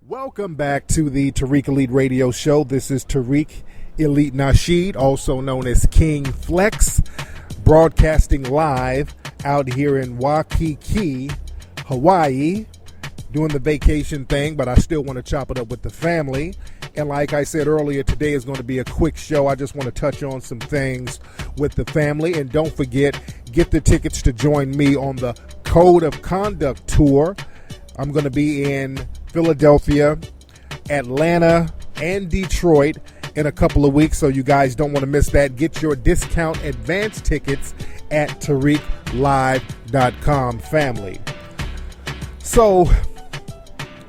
Welcome back to the Tariq Elite Radio Show. This is Tariq Elite Nasheed, also known as King Flex, broadcasting live out here in Waikiki, Hawaii, doing the vacation thing, but I still want to chop it up with the family. And like I said earlier, today is going to be a quick show. I just want to touch on some things with the family. And don't forget, get the tickets to join me on the Code of Conduct Tour. I'm going to be in Philadelphia, Atlanta, and Detroit in a couple of weeks, so you guys don't want to miss that. Get your discount advance tickets at TariqLive.com, family. So,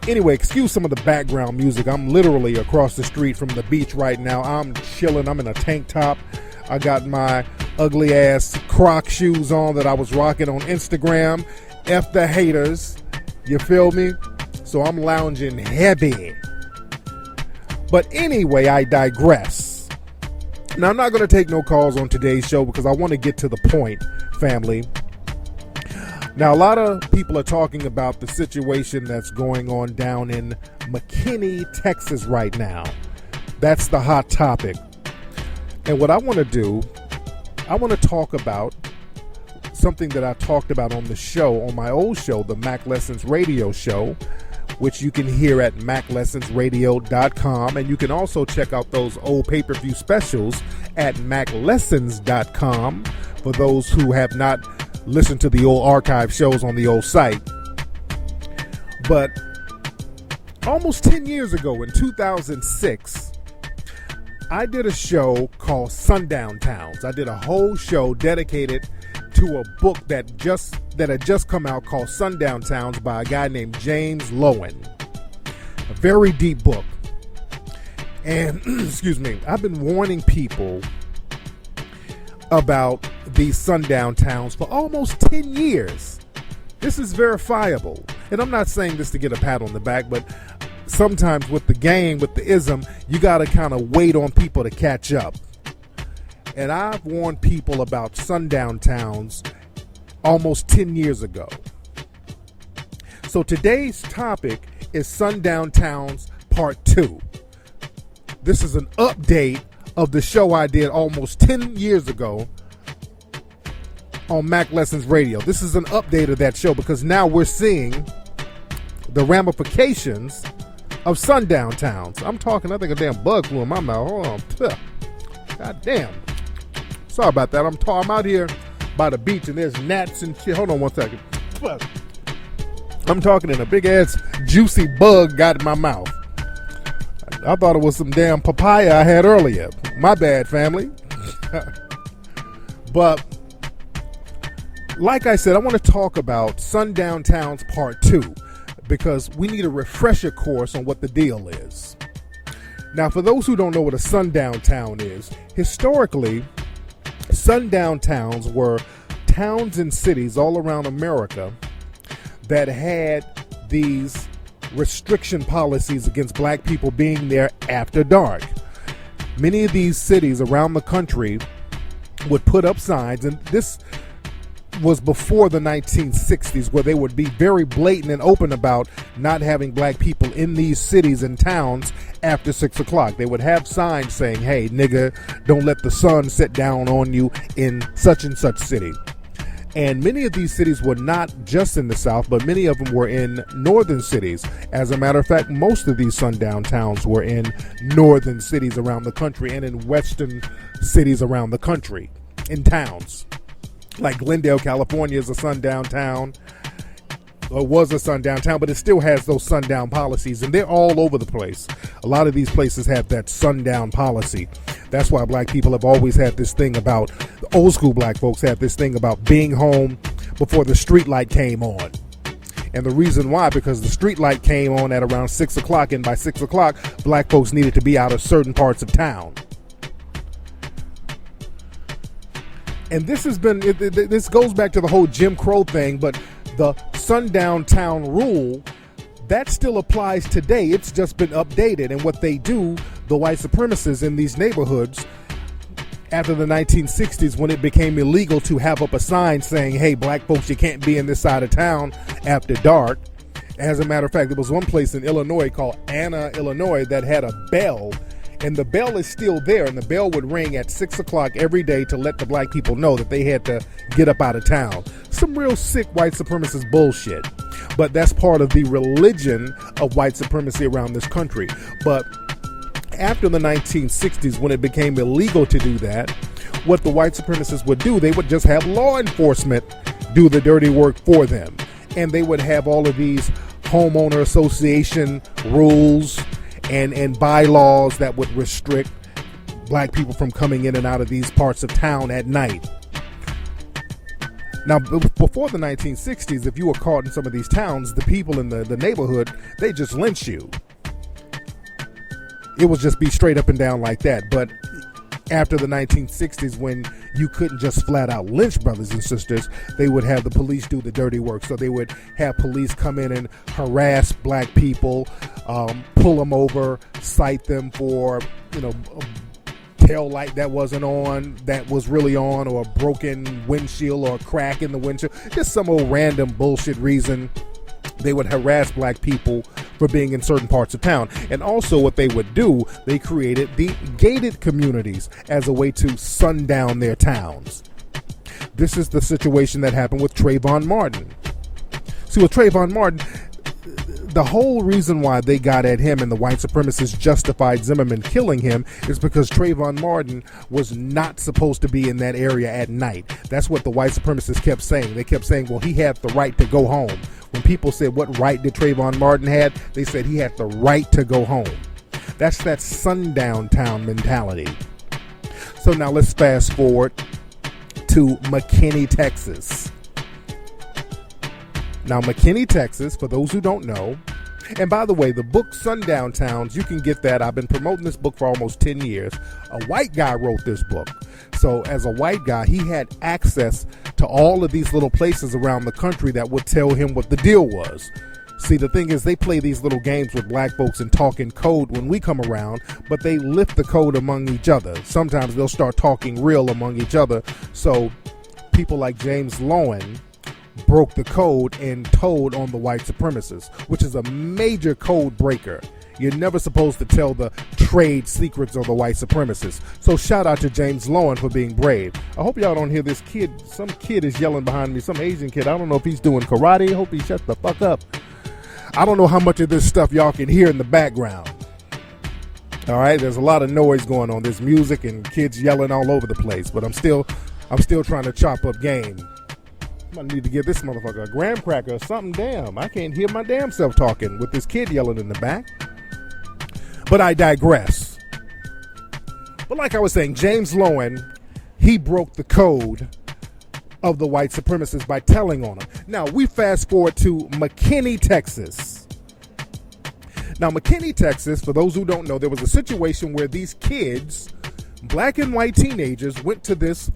anyway, excuse some of the background music. I'm literally across the street from the beach right now. I'm chilling. I'm in a tank top. I got my ugly ass Croc shoes on that I was rocking on Instagram. F the haters. You feel me? So I'm lounging heavy. But anyway, I digress. Now, I'm not going to take no calls on today's show because I want to get to the point, family. Now, a lot of people are talking about the situation that's going on down in McKinney, Texas right now. That's the hot topic. And what I want to do, I want to talk about something that I talked about on the show, on my old show, the Mac Lessons Radio Show, which you can hear at MacLessonsRadio.com. And you can also check out those old pay-per-view specials at MacLessons.com for those who have not listened to the old archive shows on the old site. But almost 10 years ago, in 2006, I did a show called Sundown Towns. I did a whole show dedicated to a book that had just come out called Sundown Towns by a guy named James Lowen. A very deep book. And, excuse me, I've been warning people about these sundown towns for almost 10 years. This is verifiable. And I'm not saying this to get a pat on the back, but sometimes with the game, with the ism, you got to kind of wait on people to catch up. And I've warned people about sundown towns almost 10 years ago. So today's topic is Sundown Towns Part 2. This is an update of the show I did almost 10 years ago on Mac Lessons Radio. This is an update of that show because now we're seeing the ramifications of sundown towns. I'm talking, I think a damn bug flew in my mouth. Hold on. God damn. Sorry about that. I'm out here by the beach and there's gnats and shit. Hold on one second. I'm talking and a big ass juicy bug got in my mouth. I thought it was some damn papaya I had earlier. My bad, family. But like I said, I want to talk about Sundown Towns Part 2 because we need a refresher course on what the deal is. Now, for those who don't know what a sundown town is, historically, sundown towns were towns and cities all around America that had these restriction policies against black people being there after dark. Many of these cities around the country would put up signs, and this was before the 1960s, where they would be very blatant and open about not having black people in these cities and towns after 6 o'clock. They would have signs saying, hey, nigga, don't let the sun set down on you in such and such city. And many of these cities were not just in the South, but many of them were in northern cities. As a matter of fact, most of these sundown towns were in northern cities around the country and in western cities around the country, in towns. Like Glendale, California is a sundown town, or was a sundown town, but it still has those sundown policies, and they're all over the place. A lot of these places have that sundown policy. That's why black people have always had this thing about, old school black folks have this thing about being home before the street light came on. And the reason why, because the street light came on at around 6 o'clock, and by 6 o'clock, black folks needed to be out of certain parts of town. And this has been, this goes back to the whole Jim Crow thing, but the sundown town rule, that still applies today. It's just been updated. And what they do, the white supremacists in these neighborhoods, after the 1960s, when it became illegal to have up a sign saying, hey, black folks, you can't be in this side of town after dark, As a matter of fact, there was one place in Illinois called Anna, Illinois, that had a bell, and the bell is still there, and the bell would ring at 6 o'clock every day to let the black people know that they had to get up out of town. Some real sick white supremacist bullshit. But that's part of the religion of white supremacy around this country. But after the 1960s, when it became illegal to do that, what the white supremacists would do, they would just have law enforcement do the dirty work for them. And they would have all of these homeowner association rules and bylaws that would restrict black people from coming in and out of these parts of town at night. Now, before the 1960s, if you were caught in some of these towns, the people in the neighborhood, they just lynch you. It would just be straight up and down like that. But after the 1960s, when you couldn't just flat out lynch brothers and sisters, they would have the police do the dirty work. So they would have police come in and harass black people, pull them over, cite them for, a tail light that wasn't on, that was really on, or a broken windshield or a crack in the windshield. Just some old random bullshit reason. They would harass black people for being in certain parts of town. And also what they would do, they created the gated communities as a way to sundown their towns. This is the situation that happened with Trayvon Martin. See, with Trayvon Martin, the whole reason why they got at him and the white supremacists justified Zimmerman killing him is because Trayvon Martin was not supposed to be in that area at night. That's what the white supremacists kept saying. They kept saying, well, he had the right to go home. When people said, what right did Trayvon Martin have? They said he had the right to go home. That's that sundown town mentality. So now let's fast forward to McKinney, Texas. Now, McKinney, Texas, for those who don't know, and by the way, the book Sundown Towns, you can get that. I've been promoting this book for almost 10 years. A white guy wrote this book. So as a white guy, he had access to all of these little places around the country that would tell him what the deal was. See, the thing is, they play these little games with black folks and talk in code when we come around, but they lift the code among each other. Sometimes they'll start talking real among each other. So people like James Lowen broke the code and told on the white supremacists, which is a major code breaker. You're never supposed to tell the trade secrets of the white supremacists. So shout out to James Lowen for being brave. I hope y'all don't hear this kid. Some kid is yelling behind me, some Asian kid. I don't know if he's doing karate. I hope he shuts the fuck up. I don't know how much of this stuff y'all can hear in the background. All right, there's a lot of noise going on. There's music and kids yelling all over the place, but I'm still trying to chop up game. I need to give this motherfucker a graham cracker or something. Damn, I can't hear my damn self talking with this kid yelling in the back. But I digress. But like I was saying, James Lowen, he broke the code of the white supremacists by telling on them. Now, we fast forward to McKinney, Texas. Now, McKinney, Texas, for those who don't know, there was a situation where these kids, black and white teenagers, went to this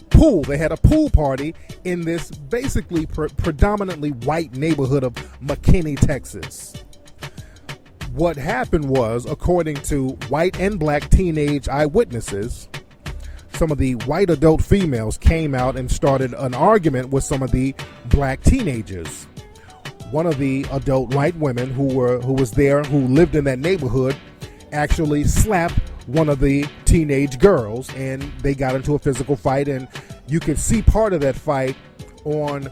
pool. They had a pool party in this basically predominantly white neighborhood of McKinney, Texas. What happened was, according to white and black teenage eyewitnesses, some of the white adult females came out and started an argument with some of the black teenagers. One of the adult white women who was there, who lived in that neighborhood, actually slapped one of the teenage girls, and they got into a physical fight. And you can see part of that fight on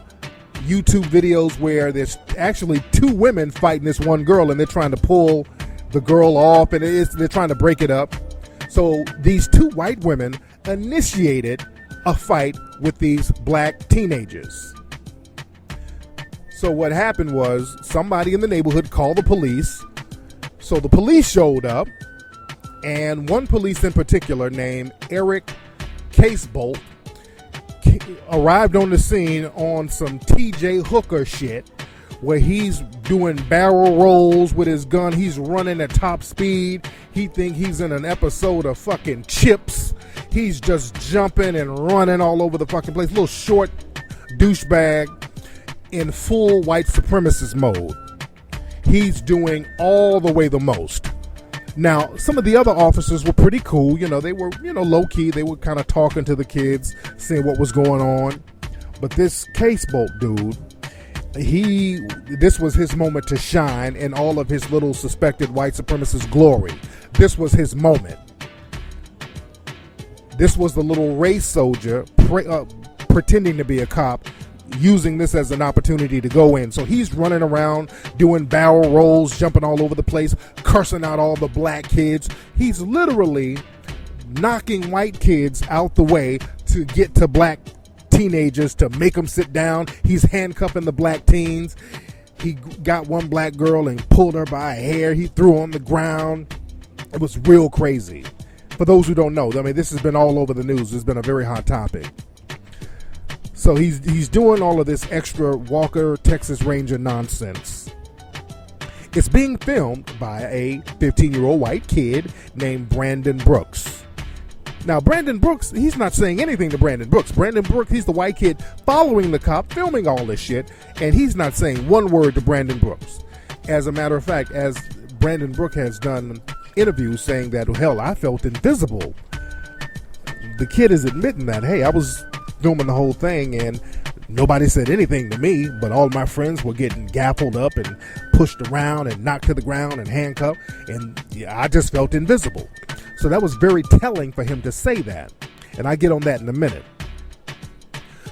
YouTube videos where there's actually two women fighting this one girl, and they're trying to pull the girl off, and they're trying to break it up. So these two white women initiated a fight with these black teenagers. So what happened was, somebody in the neighborhood called the police. So the police showed up, and one police in particular named Eric Casebolt arrived on the scene on some TJ Hooker shit, where he's doing barrel rolls with his gun. He's running at top speed. He think he's in an episode of fucking Chips. He's just jumping and running all over the fucking place. Little short douchebag in full white supremacist mode. He's doing all the way the most. Now, some of the other officers were pretty cool. They were, low-key. They were kind of talking to the kids, seeing what was going on. But this Casebolt dude This was his moment to shine in all of his little suspected white supremacist glory. This was his moment. This was the little race soldier pretending to be a cop, using this as an opportunity to go in. So he's running around doing barrel rolls, jumping all over the place, cursing out all the black kids. He's literally knocking white kids out the way to get to black teenagers to make them sit down. He's handcuffing the black teens. He got one black girl and pulled her by her hair. He threw her on the ground. It was real crazy. For those who don't know, I mean, this has been all over the news. It's been a very hot topic. So he's doing all of this extra Walker, Texas Ranger nonsense. It's being filmed by a 15-year-old white kid named Brandon Brooks. Now, Brandon Brooks, he's not saying anything to Brandon Brooks. Brandon Brooks, he's the white kid following the cop, filming all this shit, and he's not saying one word to Brandon Brooks. As a matter of fact, as Brandon Brooks has done interviews saying that, hell, I felt invisible. The kid is admitting that, hey, I was filming the whole thing and nobody said anything to me, but all my friends were getting gaffled up and pushed around and knocked to the ground and handcuffed, and yeah, I just felt invisible. So that was very telling for him to say that, and I get on that in a minute.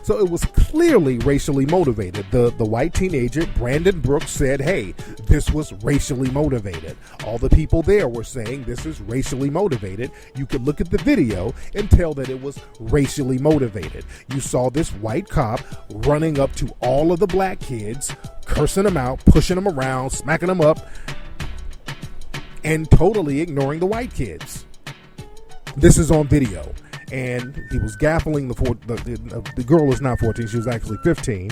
So it was clearly racially motivated. The white teenager, Brandon Brooks, said, hey, this was racially motivated. All the people there were saying this is racially motivated. You could look at the video and tell that it was racially motivated. You saw this white cop running up to all of the black kids, cursing them out, pushing them around, smacking them up, and totally ignoring the white kids. This is on video. And he was gaffling the girl was not 14, she was actually 15.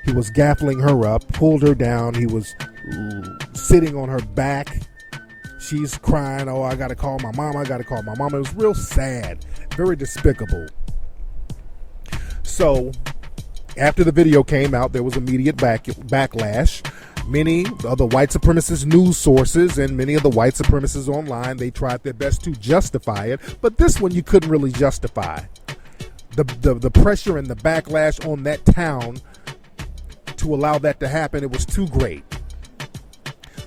He was gaffling her up, pulled her down. He was sitting on her back. She's crying, oh, I got to call my mom. It was real sad, very despicable. So after the video came out, there was immediate backlash. Many of the white supremacist news sources and many of the white supremacists online, they tried their best to justify it, but this one you couldn't really justify. The pressure and the backlash on that town to allow that to happen, it was too great.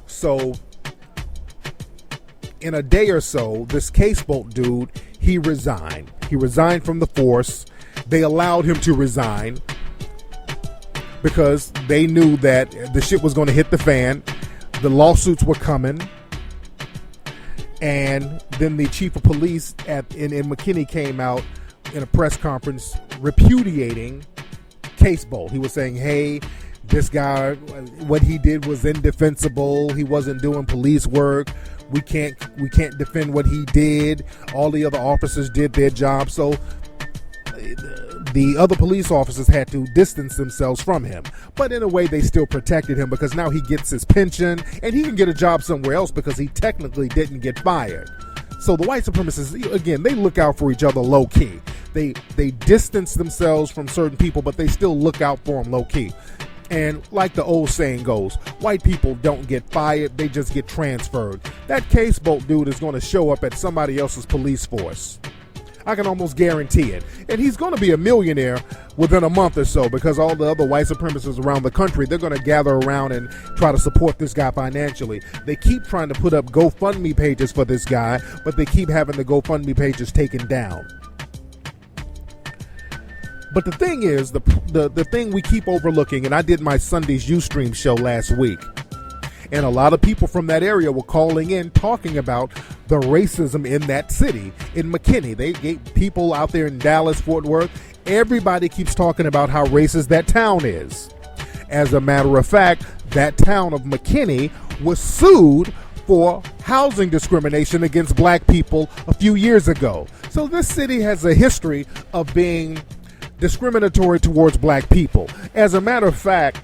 So in a day or so, this Casebolt dude, he resigned. He resigned from the force. They allowed him to resign because they knew that the shit was going to hit the fan. The lawsuits were coming. And then the chief of police in McKinney came out in a press conference repudiating Casebolt. He was saying, hey, this guy, what he did was indefensible. He wasn't doing police work. We can't defend what he did. All the other officers did their job. So the other police officers had to distance themselves from him. But in a way, they still protected him because now he gets his pension and he can get a job somewhere else because he technically didn't get fired. So the white supremacists, again, they look out for each other low key. They distance themselves from certain people, but they still look out for them low key. And like the old saying goes, white people don't get fired, they just get transferred. That Casebolt dude is going to show up at somebody else's police force. I can almost guarantee it. And he's going to be a millionaire within a month or so because all the other white supremacists around the country, they're going to gather around and try to support this guy financially. They keep trying to put up GoFundMe pages for this guy, but they keep having the GoFundMe pages taken down. But the thing is, the thing we keep overlooking, and I did my Sunday's Ustream show last week, and a lot of people from that area were calling in talking about the racism in that city, in McKinney. They get people out there in Dallas, Fort Worth. Everybody keeps talking about how racist that town is. As a matter of fact, that town of McKinney was sued for housing discrimination against black people a few years ago. So this city has a history of being discriminatory towards black people. As a matter of fact,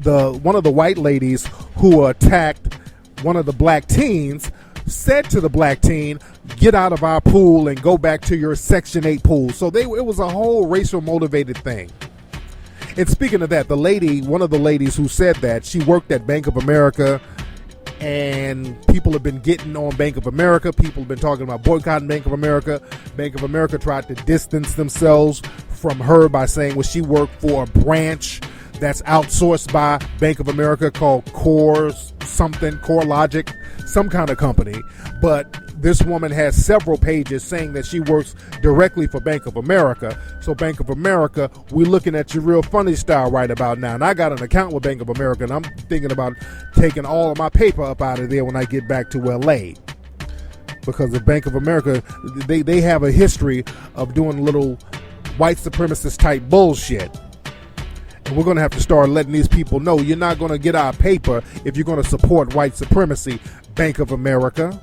one of the white ladies who attacked one of the black teens said to the black teen, get out of our pool and go back to your Section 8 pool. So it was a whole racial motivated thing. And speaking of that, one of the ladies who said that, she worked at Bank of America, and people have been getting on Bank of America. People have been talking about boycotting Bank of America. Bank of America tried to distance themselves from her by saying, well, she worked for a branch. that's outsourced by Bank of America called Core Logic, some kind of company. But this woman has several pages saying that she works directly for Bank of America. So Bank of America, we're looking at you real funny style right about now. And I got an account with Bank of America, and I'm thinking about taking all of my paper up out of there when I get back to LA. Because the Bank of America, they have a history of doing little white supremacist type bullshit. And we're going to have to start letting these people know you're not going to get our paper if you're going to support white supremacy, Bank of America.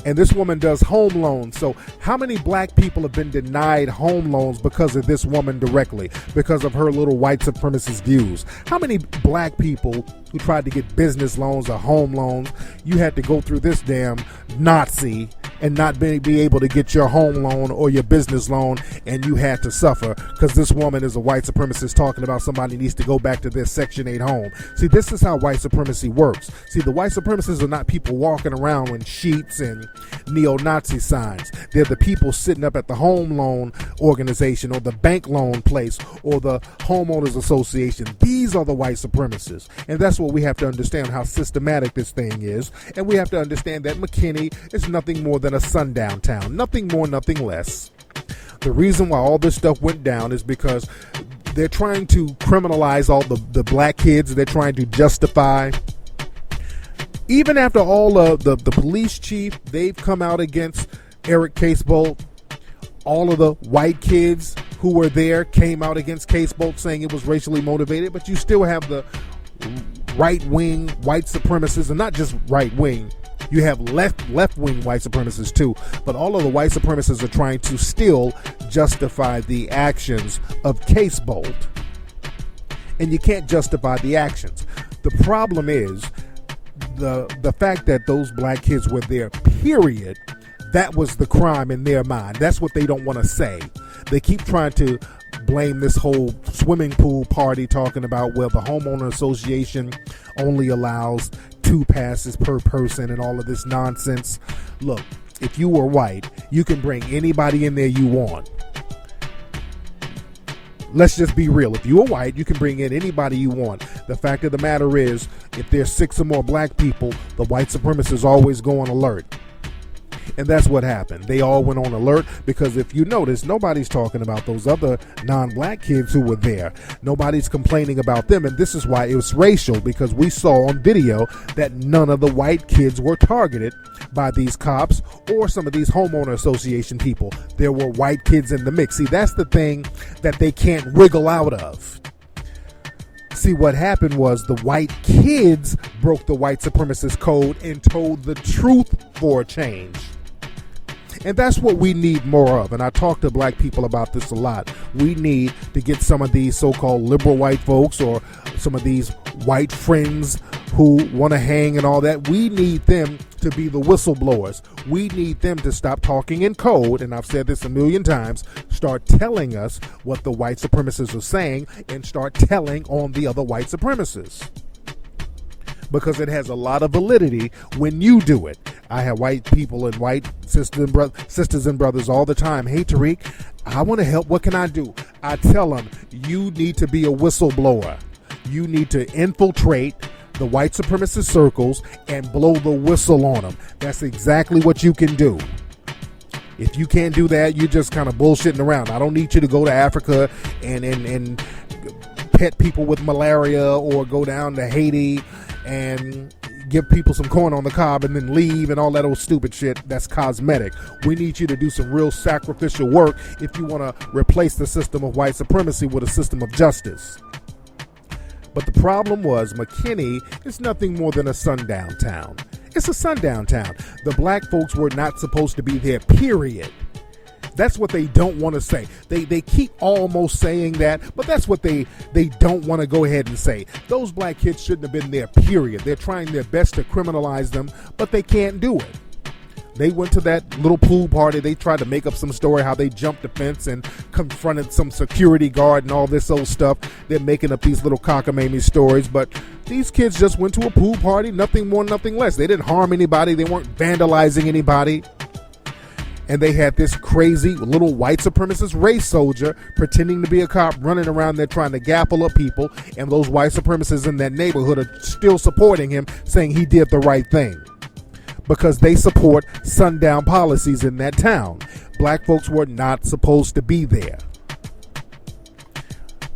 And this woman does home loans. So how many black people have been denied home loans because of this woman directly, because of her little white supremacist views? How many black people who tried to get business loans or home loans, you had to go through this damn Nazi and not be able to get your home loan or your business loan, and you had to suffer because this woman is a white supremacist talking about somebody needs to go back to their Section 8 home. See, this is how white supremacy works. See, the white supremacists are not people walking around with sheets and neo-Nazi signs. They're the people sitting up at the home loan organization or the bank loan place or the homeowners association. These are the white supremacists. And that's what we have to understand, how systematic this thing is. And we have to understand that McKinney is nothing more than a sundown town. Nothing more, nothing less. The reason why all this stuff went down is because they're trying to criminalize all the black kids. They're trying to justify. Even after all of the police chief, they've come out against Eric Casebolt. All of the white kids who were there came out against Casebolt, saying it was racially motivated. But you still have the right-wing white supremacists, and not just right-wing. You have left-wing white supremacists too. But all of the white supremacists are trying to still justify the actions of Casebolt. And you can't justify the actions. The problem is the fact that those black kids were there, period. That was the crime in their mind. That's what they don't want to say. They keep trying to blame this whole swimming pool party, talking about, well, the homeowner association only allows 2 passes per person and all of this nonsense. Look, if you were white, you can bring anybody in there you want. Let's just be real. If you are white, you can bring in anybody you want. The fact of the matter is, if there's 6 or more black people, the white supremacists always go on alert. And that's what happened. They all went on alert because if you notice, nobody's talking about those other non-black kids who were there. Nobody's complaining about them. And this is why it was racial, because we saw on video that none of the white kids were targeted by these cops or some of these homeowner association people. There were white kids in the mix. See, that's the thing that they can't wriggle out of. See, what happened was the white kids broke the white supremacist code and told the truth for a change. And that's what we need more of. And I talk to black people about this a lot. We need to get some of these so-called liberal white folks or some of these white friends who want to hang and all that. We need them to be the whistleblowers. We need them to stop talking in code. And I've said this a million times. Start telling us what the white supremacists are saying and start telling on the other white supremacists. Because it has a lot of validity when you do it. I have white people and white sisters and brothers all the time. Hey, Tariq, I want to help. What can I do? I tell them, you need to be a whistleblower. You need to infiltrate the white supremacist circles and blow the whistle on them. That's exactly what you can do. If you can't do that, you're just kind of bullshitting around. I don't need you to go to Africa and pet people with malaria or go down to Haiti and give people some corn on the cob and then leave and all that old stupid shit. That's cosmetic. We need you to do some real sacrificial work if you want to replace the system of white supremacy with a system of justice. But the problem was McKinney is nothing more than a sundown town. It's a sundown town. The black folks were not supposed to be there, period. That's what they don't want to say. They keep almost saying that, but that's what they don't want to go ahead and say. Those black kids shouldn't have been there, period. They're trying their best to criminalize them, but they can't do it. They went to that little pool party. They tried to make up some story how they jumped the fence and confronted some security guard and all this old stuff. They're making up these little cockamamie stories, but these kids just went to a pool party, nothing more, nothing less. They didn't harm anybody. They weren't vandalizing anybody. And they had this crazy little white supremacist race soldier pretending to be a cop running around there trying to gapple up people. And those white supremacists in that neighborhood are still supporting him, saying he did the right thing. Because they support sundown policies in that town. Black folks were not supposed to be there.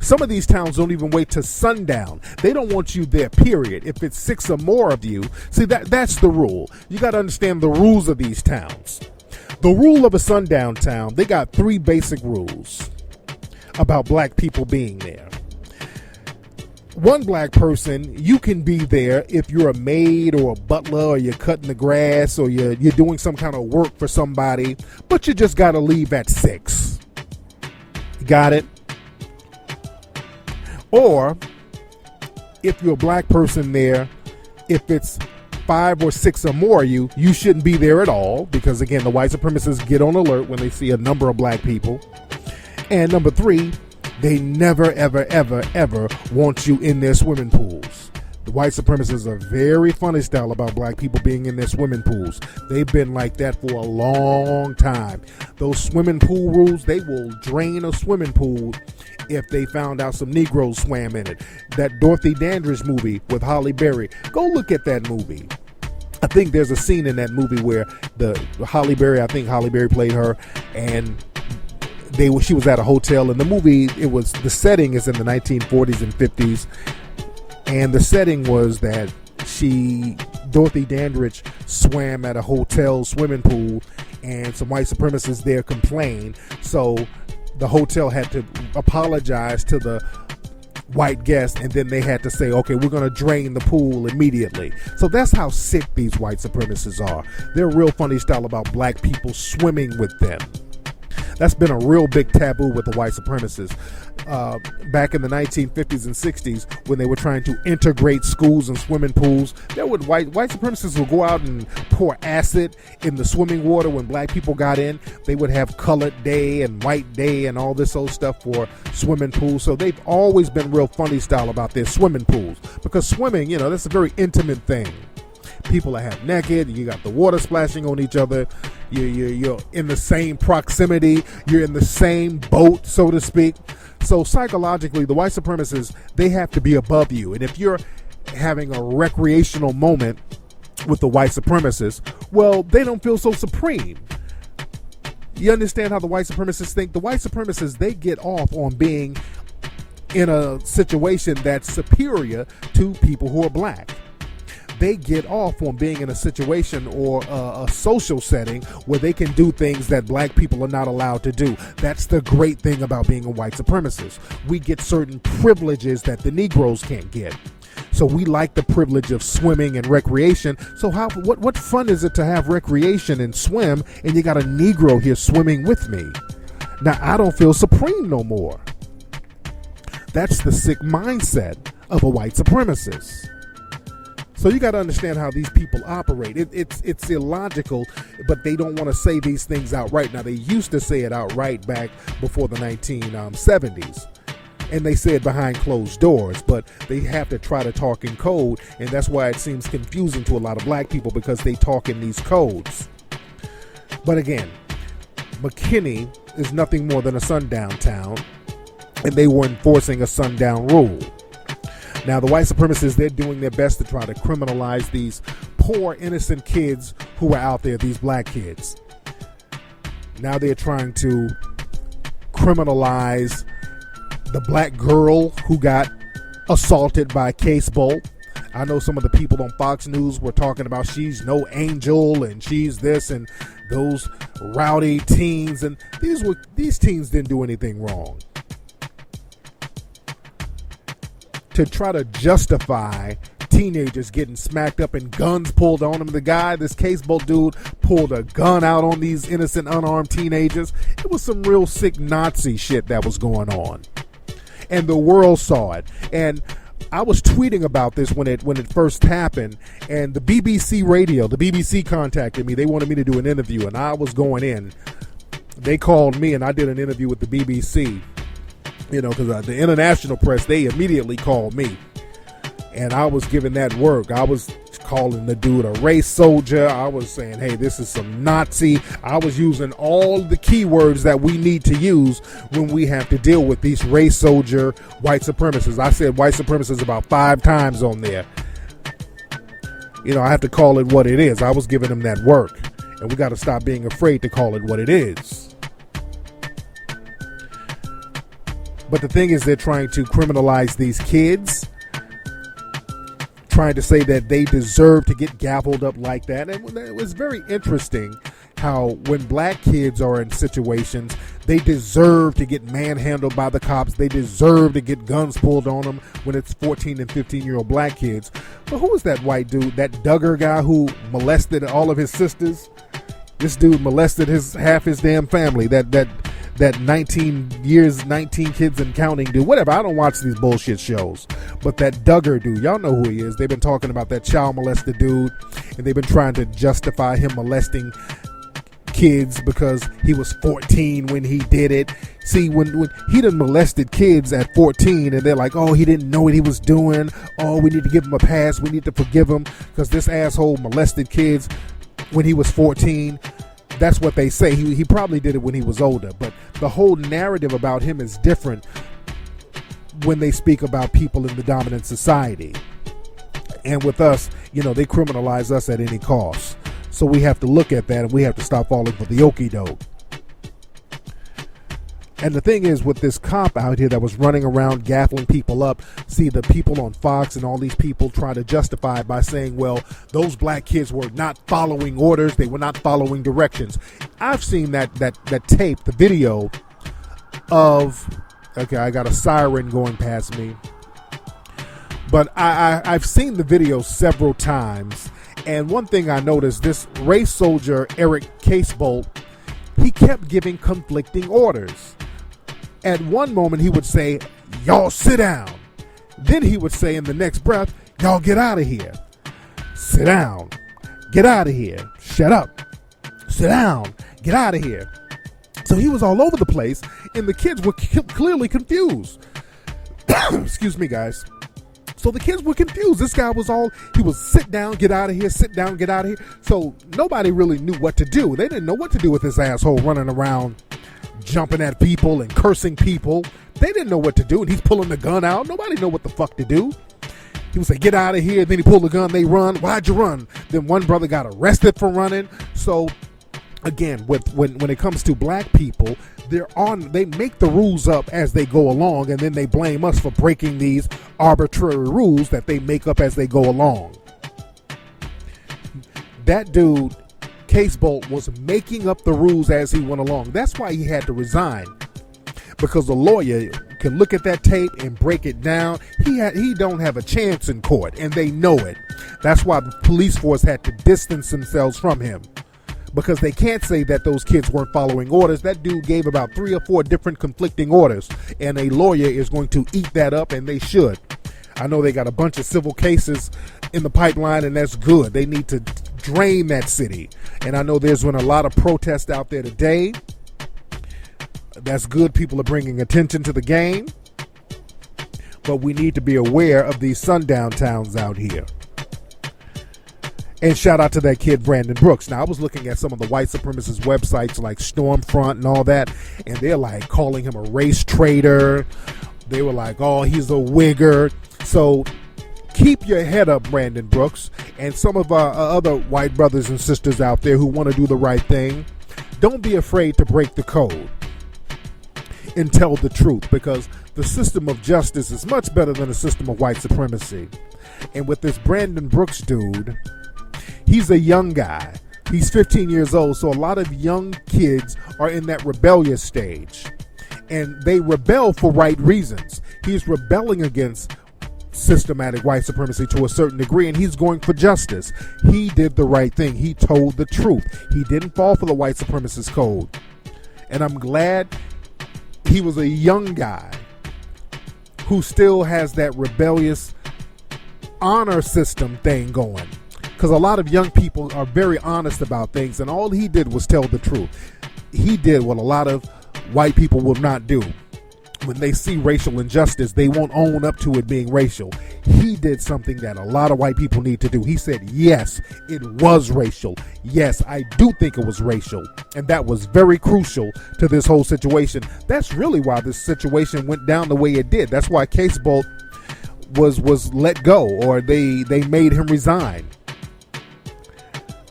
Some of these towns don't even wait to sundown. They don't want you there, period. If it's 6 or more of you, see, that's the rule. You got to understand the rules of these towns. The rule of a sundown town, they got 3 basic rules about black people being there. One black person, you can be there if you're a maid or a butler, or you're cutting the grass, or you're doing some kind of work for somebody, but you just got to leave at 6. Got it? Or if you're a black person there, if it's 5 or 6 or more of you, you shouldn't be there at all, because again, the white supremacists get on alert when they see a number of black people. And number 3, they never, ever, ever, ever want you in their swimming pools. The white supremacists are very funny style about black people being in their swimming pools. They've been like that for a long time. Those swimming pool rules, they will drain a swimming pool if they found out some Negroes swam in it. That Dorothy Dandridge movie with Halle Berry, go look at that movie. I think there's a scene in that movie where I think Halle Berry played her, and she was at a hotel. In the movie, the setting is in the 1940s and 50s, and the setting was that Dorothy Dandridge swam at a hotel swimming pool, and some white supremacists there complained. So the hotel had to apologize to the white guest, and then they had to say, okay, we're going to drain the pool immediately. So that's how sick these white supremacists are. They're real funny style about black people swimming with them. That's been a real big taboo with the white supremacists. Back in the 1950s and 60s, when they were trying to integrate schools and swimming pools, white supremacists would go out and pour acid in the swimming water when black people got in. They would have colored day and white day and all this old stuff for swimming pools. So they've always been real funny style about their swimming pools, because swimming, that's a very intimate thing. People are half naked. You got the water splashing on each other. You're in the same proximity. You're in the same boat, so to speak. So psychologically, the white supremacists, they have to be above you. And if you're having a recreational moment with the white supremacists, well, they don't feel so supreme. You understand how the white supremacists think? The white supremacists, they get off on being in a situation that's superior to people who are black. They get off on being in a situation or a social setting where they can do things that black people are not allowed to do. That's the great thing about being a white supremacist. We get certain privileges that the Negroes can't get. So we like the privilege of swimming and recreation. So what fun is it to have recreation and swim, and you got a Negro here swimming with me? Now, I don't feel supreme no more. That's the sick mindset of a white supremacist. So you got to understand how these people operate. It's illogical, but they don't want to say these things outright. Now, they used to say it outright back before the 1970s. And they say it behind closed doors, but they have to try to talk in code. And that's why it seems confusing to a lot of black people, because they talk in these codes. But again, McKinney is nothing more than a sundown town, and they were enforcing a sundown rule. Now, the white supremacists, they're doing their best to try to criminalize these poor, innocent kids who are out there, these black kids. Now they're trying to criminalize the black girl who got assaulted by Case Bolt. I know some of the people on Fox News were talking about she's no angel and she's this and those rowdy teens, and these teens didn't do anything wrong. To try to justify teenagers getting smacked up and guns pulled on them. This Case Bolt dude, pulled a gun out on these innocent, unarmed teenagers. It was some real sick Nazi shit that was going on. And the world saw it. And I was tweeting about this when it first happened, and the BBC contacted me. They wanted me to do an interview, and I was going in. They called me, and I did an interview with the BBC. Because the international press, they immediately called me, and I was giving that work. I was calling the dude a race soldier. I was saying, hey, this is some Nazi. I was using all the keywords that we need to use when we have to deal with these race soldier white supremacists. I said white supremacists about 5 times on there. I have to call it what it is. I was giving them that work. And we got to stop being afraid to call it what it is. But the thing is, they're trying to criminalize these kids, trying to say that they deserve to get gavelled up like that. And it was very interesting how when black kids are in situations, they deserve to get manhandled by the cops. They deserve to get guns pulled on them when it's 14 and 15-year-old black kids. But who was that white dude, that Duggar guy who molested all of his sisters? This dude molested half his damn family. That 19 kids and counting dude. Whatever, I don't watch these bullshit shows. But that Duggar dude, y'all know who he is. They've been talking about that child molested dude, and they've been trying to justify him molesting kids because he was 14 when he did it. See, when he done molested kids at 14, and they're like, oh, he didn't know what he was doing. Oh, we need to give him a pass. We need to forgive him because this asshole molested kids when he was 14. That's what they say. He probably did it when he was older. But the whole narrative about him is different when they speak about people in the dominant society. And with us, they criminalize us at any cost. So we have to look at that, and we have to stop falling for the okie doke. And the thing is, with this cop out here that was running around gaffling people up, see the people on Fox and all these people try to justify it by saying, well, those black kids were not following orders. They were not following directions. I've seen that tape, the video of, okay, I got a siren going past me. But I've seen the video several times. And one thing I noticed, this race soldier, Eric Casebolt, he kept giving conflicting orders. At one moment, he would say, y'all sit down. Then he would say in the next breath, y'all get out of here. Sit down. Get out of here. Shut up. Sit down. Get out of here. So he was all over the place, and the kids were clearly confused. Excuse me, guys. So the kids were confused. This guy was sit down, get out of here, sit down, get out of here. So nobody really knew what to do. They didn't know what to do with this asshole running around, jumping at people and cursing people. They didn't know what to do. And he's pulling the gun out. Nobody know what the fuck to do. He would say, get out of here. Then he pulled the gun. They run. Why'd you run? Then one brother got arrested for running. So again, when it comes to black people, they make the rules up as they go along, and then they blame us for breaking these arbitrary rules that they make up as they go along. That dude, Casebolt, was making up the rules as he went along. That's why he had to resign, because the lawyer can look at that tape and break it down. He don't have a chance in court, and they know it. That's why the police force had to distance themselves from him, because they can't say that those kids weren't following orders. That dude gave about 3 or 4 different conflicting orders, and a lawyer is going to eat that up, and they should. I know they got a bunch of civil cases in the pipeline, and that's good. They need to drain that city. And I know there's been a lot of protest out there today. That's good. People are bringing attention to the game. But we need to be aware of these sundown towns out here. And shout out to that kid, Brandon Brooks. Now, I was looking at some of the white supremacist websites like Stormfront and all that, and they're like calling him a race traitor. They were like, oh, he's a wigger. So keep your head up, Brandon Brooks, and some of our other white brothers and sisters out there who want to do the right thing. Don't be afraid to break the code and tell the truth, because the system of justice is much better than a system of white supremacy. And with this Brandon Brooks dude, he's a young guy. He's 15 years old, so a lot of young kids are in that rebellious stage. And they rebel for right reasons. He's rebelling against systematic white supremacy to a certain degree, and he's going for justice. He did the right thing. He told the truth. He didn't fall for the white supremacist code. And I'm glad he was a young guy who still has that rebellious honor system thing going. Because a lot of young people are very honest about things, and all he did was tell the truth. He did what a lot of white people will not do. when they see racial injustice, they won't own up to it being racial. He did something that a lot of white people need to do. He said, yes, it was racial. Yes, I do think it was racial. And that was very crucial to this whole situation. That's really why this situation went down the way it did. That's why Case Bolt was let go, or they made him resign.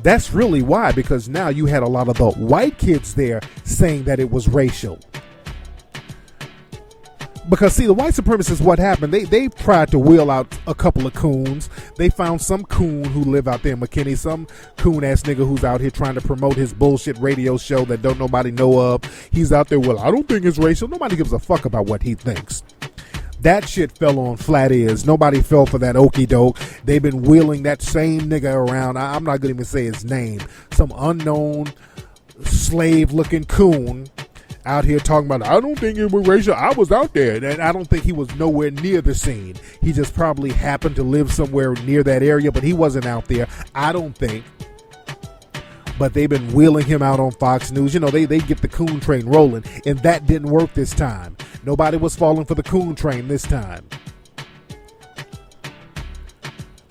That's really why, because now you had a lot of the white kids there saying that it was racial. Because, see, the white supremacists, what happened, they tried to wheel out a couple of coons. They found some coon who live out there in McKinney, some coon-ass nigga who's out here trying to promote his bullshit radio show that don't nobody know of. He's out there, well, I don't think it's racial. Nobody gives a fuck about what he thinks. That shit fell on flat ears. Nobody fell for that okie doke. They've been wheeling that same nigga around. I'm not going to even say his name. Some unknown slave-looking coon out here talking about, I don't think it was racial. I was out there. And I don't think he was nowhere near the scene. He just probably happened to live somewhere near that area, but he wasn't out there, I don't think. But they've been wheeling him out on Fox News. You know, they get the coon train rolling, and that didn't work this time. Nobody was falling for the coon train this time.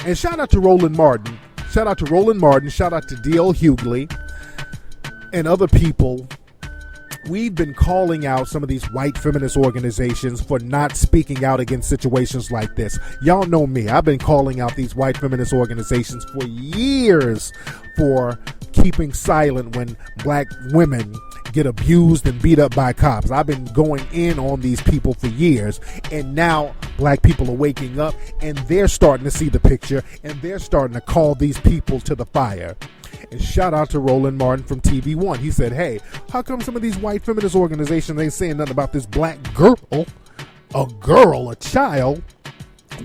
And shout out to Roland Martin. Shout out to Roland Martin. Shout out to D.L. Hughley and other people. We've been calling out some of these white feminist organizations for not speaking out against situations like this. Y'all know me. I've been calling out these white feminist organizations for years for keeping silent when black women get abused and beat up by cops. I've been going in on these people for years, and now black people are waking up and they're starting to see the picture, and they're starting to call these people to the fire. And shout out to Roland Martin from TV One. He said, hey, how come some of these white feminist organizations ain't saying nothing about this black girl, a child,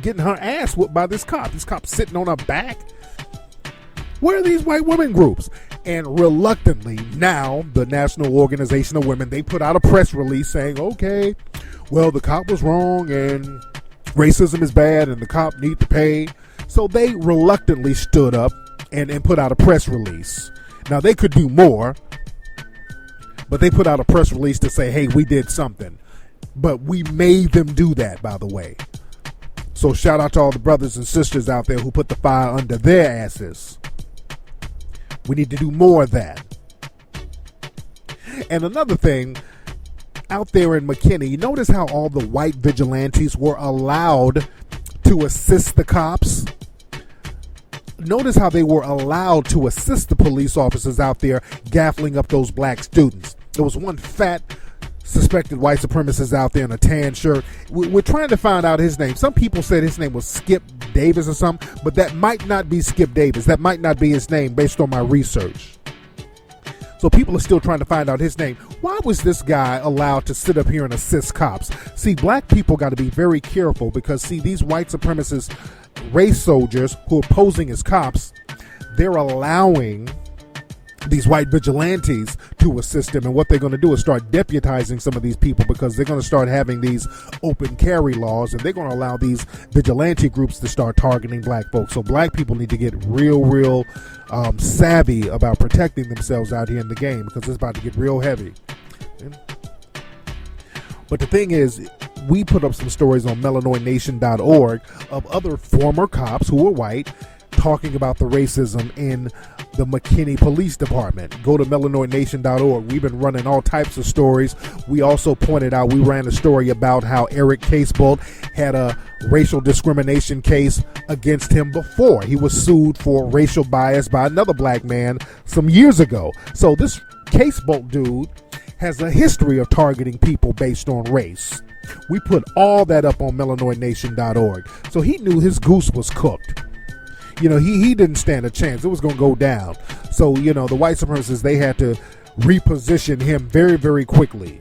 getting her ass whooped by this cop? This cop sitting on her back. Where are these white women groups? And reluctantly, now the National Organization of Women, they put out a press release saying, okay, well, the cop was wrong and racism is bad and the cop need to pay. So they reluctantly stood up and put out a press release. Now, they could do more, but they put out a press release to say, hey, we did something. But we made them do that, by the way. So shout out to all the brothers and sisters out there who put the fire under their asses. We need to do more of that. And another thing, out there in McKinney, you notice how all the white vigilantes were allowed to assist the cops? Notice how they were allowed to assist the police officers out there gaffling up those black students. There was one fat suspected white supremacist out there in a tan shirt. We're trying to find out his name. Some people said his name was Skip Davis or something, but that might not be Skip Davis. That might not be his name based on my research. So people are still trying to find out his name. Why was this guy allowed to sit up here and assist cops? See, black people got to be very careful because, see, these white supremacist race soldiers who are posing as cops, they're allowing these white vigilantes to assist them. And what they're going to do is start deputizing some of these people because they're going to start having these open carry laws, and they're going to allow these vigilante groups to start targeting black folks. So black people need to get real savvy about protecting themselves out here in the game because it's about to get real heavy. But the thing is, we put up some stories on melanoidnation.org of other former cops who were white talking about the racism in the McKinney Police Department. Go to melanoidnation.org. We've been running all types of stories. We also pointed out, we ran a story about how Eric Casebolt had a racial discrimination case against him before. He was sued for racial bias by another black man some years ago. So this Casebolt dude has a history of targeting people based on race. We put all that up on melanoidnation.org. So he knew his goose was cooked. You know, he didn't stand a chance. It was going to go down. So, you know, the white supremacists, they had to reposition him very, very quickly.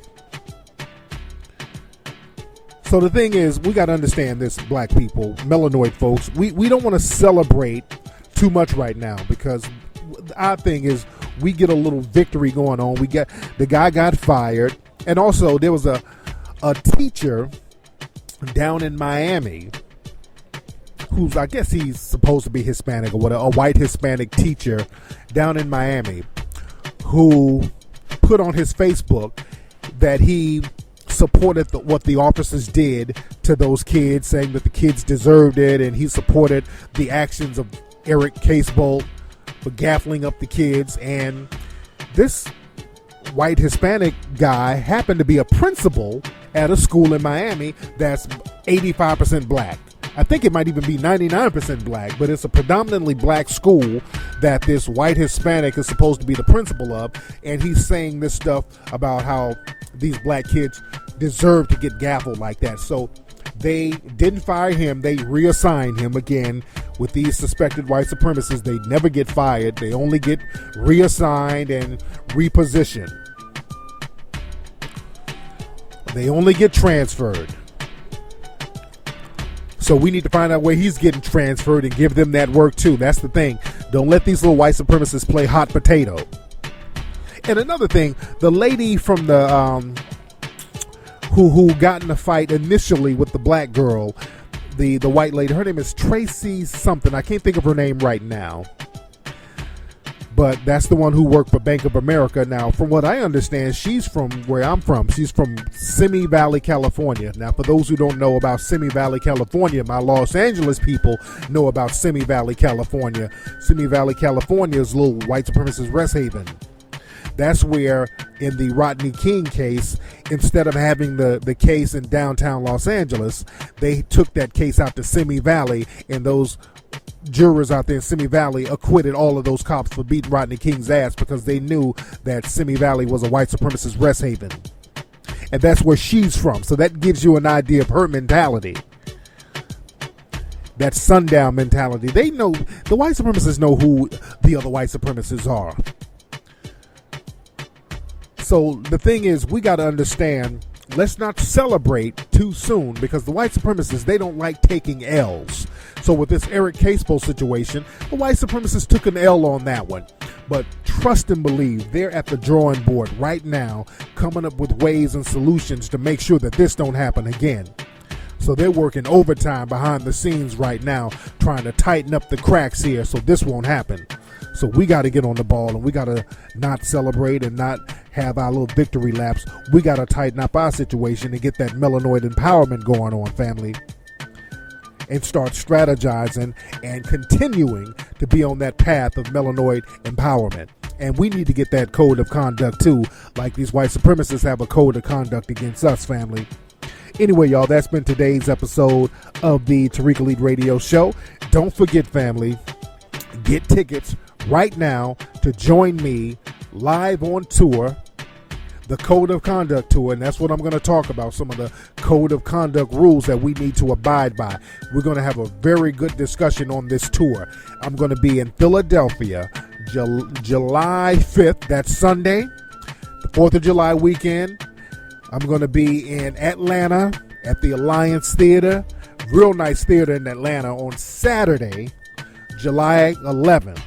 So the thing is, we got to understand this, black people, melanoid folks. We don't want to celebrate too much right now because our thing is we get a little victory going on. The guy got fired. And also there was a teacher down in Miami who's, I guess he's supposed to be Hispanic or whatever, a white Hispanic teacher down in Miami who put on his Facebook that he supported what the officers did to those kids, saying that the kids deserved it, and he supported the actions of Eric Casebolt for gaffling up the kids. And this white Hispanic guy happened to be a principal at a school in Miami that's 85% black. I think it might even be 99% black, but it's a predominantly black school that this white Hispanic is supposed to be the principal of, and he's saying this stuff about how these black kids deserve to get gaffled like that. So they didn't fire him. They reassigned him. Again, with these suspected white supremacists, they never get fired. They only get reassigned and repositioned. They only get transferred. So we need to find out where he's getting transferred and give them that work too. That's the thing. Don't let these little white supremacists play hot potato. And another thing, the lady from the who got in a fight initially with the black girl, the white lady, her name is Tracy something. I can't think of her name right now. But that's the one who worked for Bank of America. Now, from what I understand, she's from where I'm from. She's from Simi Valley, California. Now, for those who don't know about Simi Valley, California, my Los Angeles people know about Simi Valley, California. Simi Valley, California is a little white supremacist rest haven. That's where, in the Rodney King case, instead of having the case in downtown Los Angeles, they took that case out to Simi Valley, and those jurors out there in Simi Valley acquitted all of those cops for beating Rodney King's ass because they knew that Simi Valley was a white supremacist rest haven. And that's where she's from. So that gives you an idea of her mentality. That Sundown mentality. They know, the white supremacists know who the other white supremacists are. So the thing is, we got to understand, let's not celebrate too soon, because the white supremacists, they don't like taking L's. So with this Eric Casebolt situation, the white supremacists took an L on that one. But trust and believe, they're at the drawing board right now, coming up with ways and solutions to make sure that this don't happen again. So they're working overtime behind the scenes right now, trying to tighten up the cracks here so this won't happen. So we got to get on the ball, and we got to not celebrate and not have our little victory laps. We got to tighten up our situation and get that melanoid empowerment going on, family, and start strategizing and continuing to be on that path of melanoid empowerment. And we need to get that code of conduct too, like these white supremacists have a code of conduct against us, family. Anyway, y'all, that's been today's episode of the Tariq Elite Radio Show. Don't forget, family, get tickets right now to join me live on tour, the Code of Conduct Tour, and that's what I'm going to talk about, some of the Code of Conduct rules that we need to abide by. We're going to have a very good discussion on this tour. I'm going to be in Philadelphia, July 5th, that's Sunday, the 4th of July weekend. I'm going to be in Atlanta at the Alliance Theater, real nice theater in Atlanta, on Saturday, July 11th.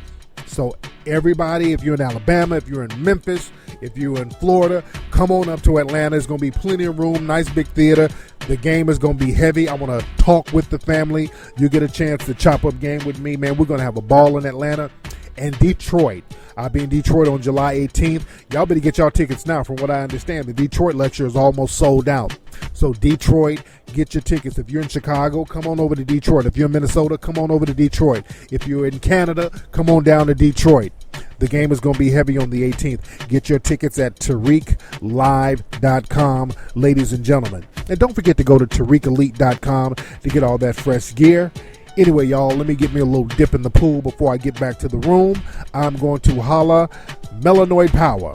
So everybody, if you're in Alabama, if you're in Memphis, if you're in Florida, come on up to Atlanta. There's going to be plenty of room, nice big theater. The game is going to be heavy. I want to talk with the family. You get a chance to chop up game with me, man. We're going to have a ball in Atlanta. And Detroit. I'll be in Detroit on July 18th. Y'all better get y'all tickets now. From what I understand, the Detroit lecture is almost sold out. So Detroit, get your tickets. If you're in Chicago, come on over to Detroit. If you're in Minnesota, come on over to Detroit. If you're in Canada, come on down to Detroit. The game is going to be heavy on the 18th. Get your tickets at TariqLive.com, ladies and gentlemen. And don't forget to go to TariqElite.com to get all that fresh gear. Anyway, y'all, let me get me a little dip in the pool before I get back to the room. I'm going to holla melanoid power.